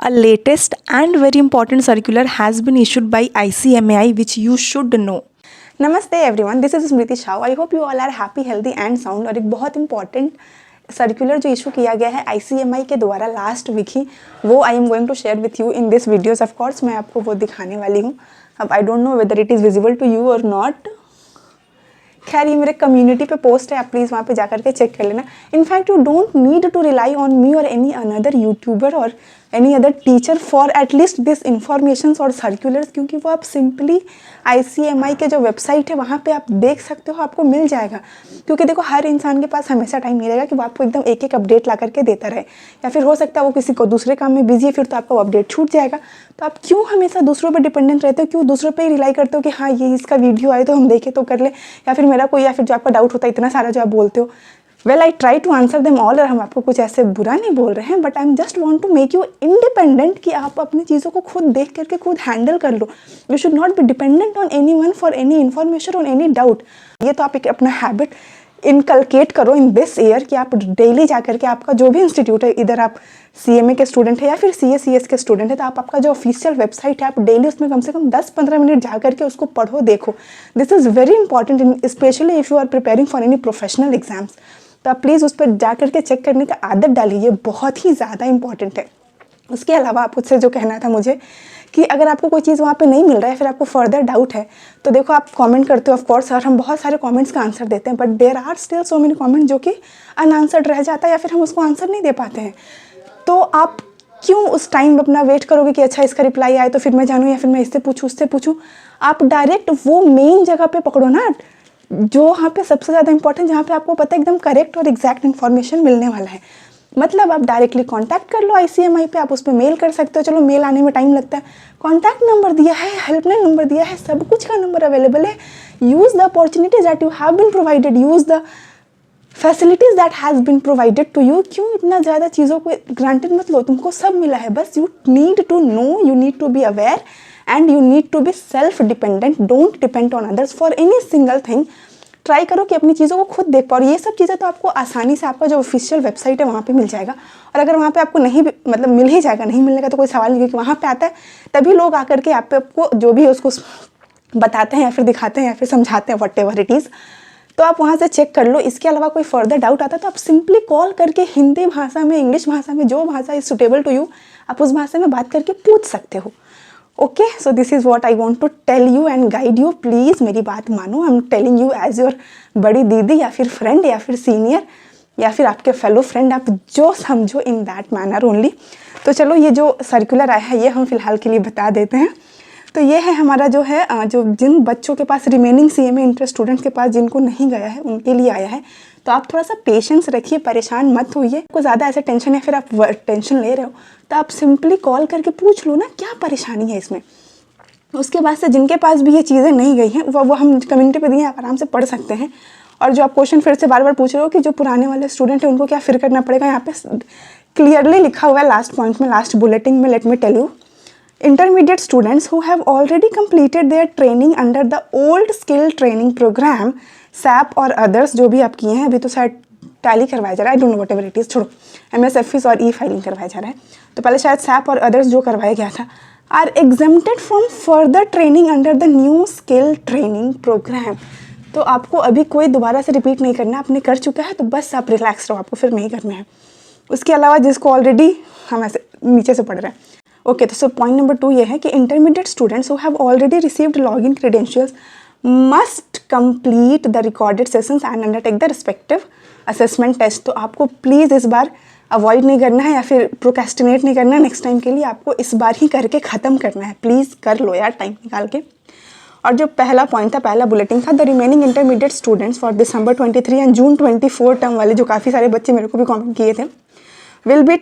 A latest and very important circular has been issued by ICMAI which you should know. नमस्ते everyone, this is Smriti Shah. I hope you all are happy, healthy and sound. और एक बहुत important circular जो issue किया गया है ICMAI के द्वारा लास्ट वीक ही, वो I am going to share with you in this videos. Of course मैं आपको वो दिखाने वाली हूँ। अब I don't know whether it is visible to you और नॉट। खैर, ये मेरे कम्युनिटी पे पोस्ट है, आप प्लीज़ वहाँ पे जा करके चेक कर लेना। In fact you don't need to rely on me और एनी अनदर यूट्यूबर और any other teacher for at least this information और सर्कुलर्स, क्योंकि वो आप सिंपली ICMAI के जो वेबसाइट है वहाँ पे आप देख सकते हो, आपको मिल जाएगा। क्योंकि देखो, हर इंसान के पास हमेशा टाइम नहीं रहेगा कि वो आपको एकदम एक एक अपडेट ला करके देता रहे, या फिर हो सकता है वो किसी को दूसरे काम में बिजी है, फिर तो आपका अपडेट छूट जाएगा। तो आप क्यों हमेशा दूसरों पर डिपेंडेंट रहते हो, क्यों दूसरों पर ही रिलाई करते हो कि हाँ ये इसका वीडियो आए तो हम देखें तो कर ले, या फिर मेरा कोई, या फिर जो आपका डाउट होता है इतना सारा जो आप बोलते हो। Well, I try to answer them all. और हम आपको कुछ ऐसे बुरा नहीं बोल रहे हैं, but I am just want to make you independent कि आप अपनी चीज़ों को खुद देख करके खुद हैंडल कर लो। You should not be dependent on any one for any information और एनी डाउट। ये तो आप एक अपना हैबिट इनकलकेट करो इन दिस ईयर कि आप डेली जा करके आपका जो भी इंस्टीट्यूट है, इधर आप CMA के स्टूडेंट है या फिर CS के स्टूडेंट है, तो आप आपका जो ऑफिशियल वेबसाइट है आप डेली उसमें कम से कम 10-15 मिनट जा करके उसको पढ़ो, देखो। This is very important, specially if you are preparing for any professional exams. तो आप प्लीज़ उस पर जा करके चेक करने का आदत डालिए, ये बहुत ही ज़्यादा इंपॉर्टेंट है। उसके अलावा आप उससे जो कहना था मुझे कि अगर आपको कोई चीज़ वहाँ पे नहीं मिल रहा है, फिर आपको फर्दर डाउट है, तो देखो आप कमेंट करते हो ऑफ कोर्स, और हम बहुत सारे कमेंट्स का आंसर देते हैं, but there are still so many comment जो कि अनआंसर्ड रह जाता है, या फिर हम उसको आंसर नहीं दे पाते हैं। तो आप क्यों उस टाइम अपना वेट करोगे कि अच्छा इसका रिप्लाई आए तो फिर मैं जानूँ, या फिर मैं इससे पूछूँ उससे पूछूँ। आप डायरेक्ट वो मेन जगह पे पकड़ो ना, जो वहाँ पे सबसे ज़्यादा इंपॉर्टेंट, जहाँ पे आपको पता है एकदम करेक्ट और एग्जैक्ट इन्फॉर्मेशन मिलने वाला है। मतलब आप डायरेक्टली कांटेक्ट कर लो ICMAI पे, आप उस पर मेल कर सकते हो। चलो मेल आने में टाइम लगता है, कांटेक्ट नंबर दिया है, हेल्पलाइन नंबर दिया है, सब कुछ का नंबर अवेलेबल है। Use the opportunities that you have been provided, use the facilities that has been provided to you. क्यों इतना ज़्यादा चीज़ों को ग्रांटेड मत लो, तुमको सब मिला है। बस you need to know, you need to be aware and you need to be self dependent. Don't depend on others for any single thing. Try करो कि अपनी चीज़ों को खुद देख पाओ। और ये सब चीज़ें तो आपको आसानी से आपका जो ऑफिशियल वेबसाइट है वहाँ पे मिल जाएगा। और अगर वहाँ पे आपको नहीं मतलब मिल ही जाएगा, नहीं मिलने का तो कोई सवाल नहीं, क्योंकि वहाँ पे आता है तभी लोग आकर के आपको जो भी उसको बताते हैं या फिर दिखाते हैं या फिर समझाते हैं, वट एवर इट इज़। तो आप वहाँ से चेक कर लो। इसके अलावा कोई फर्दर डाउट आता है तो आप सिंपली कॉल करके हिंदी भाषा में, इंग्लिश भाषा में, जो भाषा इज सुटेबल टू यू, आप उस भाषा में बात करके पूछ सकते हो। Okay, so this is what I want to tell you and guide you. Please मेरी बात मानो। I am telling you as your बड़ी दीदी या फिर फ्रेंड या फिर सीनियर या फिर आपके फेलो फ्रेंड, आप जो समझो इन दैट मैनर ओनली। तो चलो, ये जो सर्कुलर आया है ये हम फिलहाल के लिए बता देते हैं। तो ये है हमारा जो है, जो जिन बच्चों के पास रिमेनिंग CMA इंटरेस्ट स्टूडेंट्स के पास जिनको नहीं गया है उनके लिए आया है। तो आप थोड़ा सा पेशेंस रखिए, परेशान मत होइए। कोई ज़्यादा ऐसे टेंशन है, फिर आप टेंशन ले रहे हो तो आप सिंपली कॉल करके पूछ लो ना क्या परेशानी है इसमें। उसके बाद से जिनके पास भी ये चीज़ें नहीं गई हैं वो हम कम्युनिटी पे दिए, आप आराम से पढ़ सकते हैं। और जो आप क्वेश्चन फिर से बार बार पूछ रहे हो कि जो पुराने वाले स्टूडेंट हैं उनको क्या फिर करना पड़ेगा, यहाँ पे क्लियरली लिखा हुआ है लास्ट पॉइंट में, लास्ट बुलेटिन में। Let me tell you, intermediate students who have already completed their training under the old skill training program SAP और others, जो भी आप किए हैं, अभी तो शायद टैली करवाया जा रहा है, आई don't know what ever it is, छोड़ो, MSFIS और E-फाइलिंग करवाया जा रहा है, तो पहले शायद SAP और others जो करवाया गया था, are exempted from further training under the new skill training program। तो आपको अभी कोई दोबारा से रिपीट नहीं करना, आपने कर चुका है तो बस आप रिलैक्स रहो, आपको फिर नहीं करना है। उसके अलावा जिसको ऑलरेडी, हम ऐसे नीचे से पढ़ रहे हैं, ओके, तो सो पॉइंट नंबर 2 ये है कि intermediate students who have already received login credentials must complete the recorded sessions and undertake the respective assessment test. तो आपको प्लीज़ इस बार अवॉइड नहीं करना है या फिर प्रोक्रेस्टिनेट नहीं करना है, नेक्स्ट टाइम के लिए आपको इस बार ही करके ख़त्म करना है। प्लीज़ कर लो यार टाइम निकाल के। और जो पहला पॉइंट था, पहला बुलेटिन था, the remaining intermediate students for December 23 and June 24 term वाले, जो काफ़ी सारे बच्चे मेरे को भी कॉमेंट किए थे, will be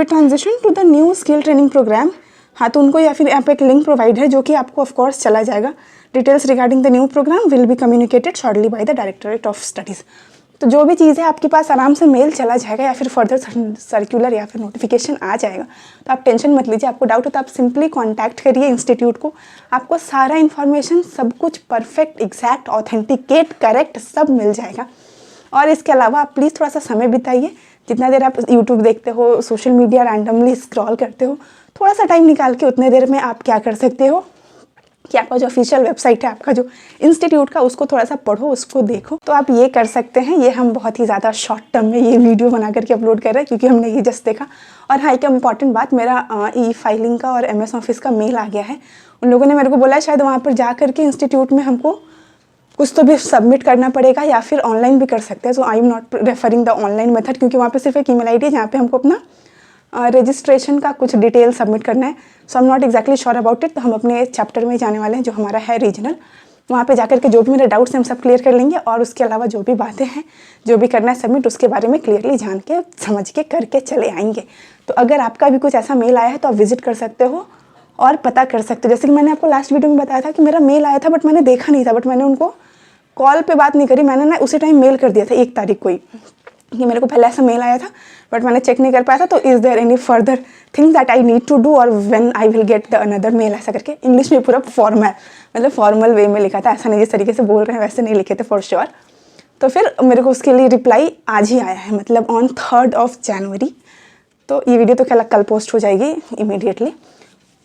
transition to the new skill training program. हाँ, तो उनको या फिर यहाँ पे एक लिंक प्रोवाइड है जो कि आपको ऑफ कोर्स चला जाएगा। Details regarding the new program will be communicated shortly by the directorate of studies. तो जो भी चीज़ है आपके पास आराम से मेल चला जाएगा या फिर फर्दर सर्कुलर या फिर नोटिफिकेशन आ जाएगा। तो आप टेंशन मत लीजिए। आपको डाउट हो तो आप सिंपली कॉन्टैक्ट करिए इंस्टीट्यूट को, आपको सारा इन्फॉर्मेशन सब कुछ परफेक्ट, एग्जैक्ट, ऑथेंटिकेट, करेक्ट सब मिल जाएगा। और इसके अलावा आप प्लीज़ थोड़ा सा समय बिताइए, जितना देर आप यूट्यूब देखते हो, सोशल मीडिया रैंडमली स्क्रॉल करते हो, थोड़ा सा टाइम निकाल के उतने देर में आप क्या कर सकते हो कि आपका जो ऑफिशियल वेबसाइट है, आपका जो इंस्टीट्यूट का, उसको थोड़ा सा पढ़ो, उसको देखो। तो आप ये कर सकते हैं। ये हम बहुत ही ज़्यादा शॉर्ट टर्म में ये वीडियो बना करके अपलोड कर रहे हैं क्योंकि हमने ये जस्ट देखा। और हाँ, एक इम्पॉर्टेंट बात, मेरा ई फाइलिंग का और MS ऑफिस का मेल आ गया है। उन लोगों ने मेरे को बोला है शायद वहाँ पर जा करके इंस्टीट्यूट में हमको कुछ तो भी सबमिट करना पड़ेगा या फिर ऑनलाइन भी कर सकते हैं। So I am not referring the online method, क्योंकि वहाँ पे सिर्फ एक ईमेल आईडी है जहाँ पे हमको अपना रजिस्ट्रेशन का कुछ डिटेल सबमिट करना है। So I am not exactly sure about it. तो हम अपने चैप्टर में जाने वाले हैं जो हमारा है रीजनल। वहाँ पे जाकर के जो भी मेरे डाउट्स हैं हम सब क्लियर कर लेंगे, और उसके अलावा जो भी बातें हैं, जो भी करना है सबमिट, उसके बारे में क्लियरली जान के समझ के करके चले आएंगे। तो अगर आपका भी कुछ ऐसा मेल आया है तो आप विजिट कर सकते हो और पता कर सकते हो। जैसे कि मैंने आपको लास्ट वीडियो में बताया था कि मेरा मेल आया था बट मैंने देखा नहीं था, बट मैंने उनको कॉल पे बात नहीं करी, मैंने ना उसी टाइम मेल कर दिया था 1 तारीख को ही कि मेरे को पहले ऐसा मेल आया था बट मैंने चेक नहीं कर पाया था। तो is there any further things that I need to do और when I will get the another mail, ऐसा करके इंग्लिश में पूरा फॉर्मल, मतलब फॉर्मल वे में लिखा था। ऐसा नहीं जिस तरीके से बोल रहे हैं वैसे नहीं लिखे थे फॉर श्योर। तो फिर मेरे को उसके लिए रिप्लाई आज ही आया है, मतलब ऑन 3 जनवरी। तो ये वीडियो तो कल पोस्ट हो जाएगी इमीडिएटली।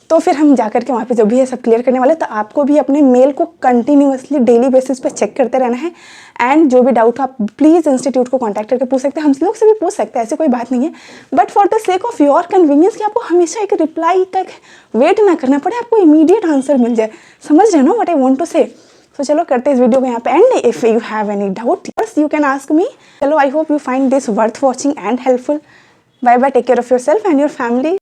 तो फिर हम जा कर के वहाँ पे जो भी है सब क्लियर करने वाले। तो आपको भी अपने मेल को कंटिन्यूअसली डेली बेसिस पे चेक करते रहना है। एंड जो भी डाउट हो आप प्लीज़ इंस्टीट्यूट को कांटेक्ट करके पूछ सकते हैं, हम लोग से भी पूछ सकते हैं, ऐसी कोई बात नहीं है। But for the sake of your convenience कि आपको हमेशा एक रिप्लाई तक वेट ना करना पड़े, आपको इमीडिएट आंसर मिल जाए। समझ रहे हो ना व्हाट आई वांट टू से? तो चलो करते हैं इस वीडियो को यहाँ पे end. If you have any doubt you can ask me. चलो, I hope you find this worth watching and helpful. Bye bye, take care of yourself and your family.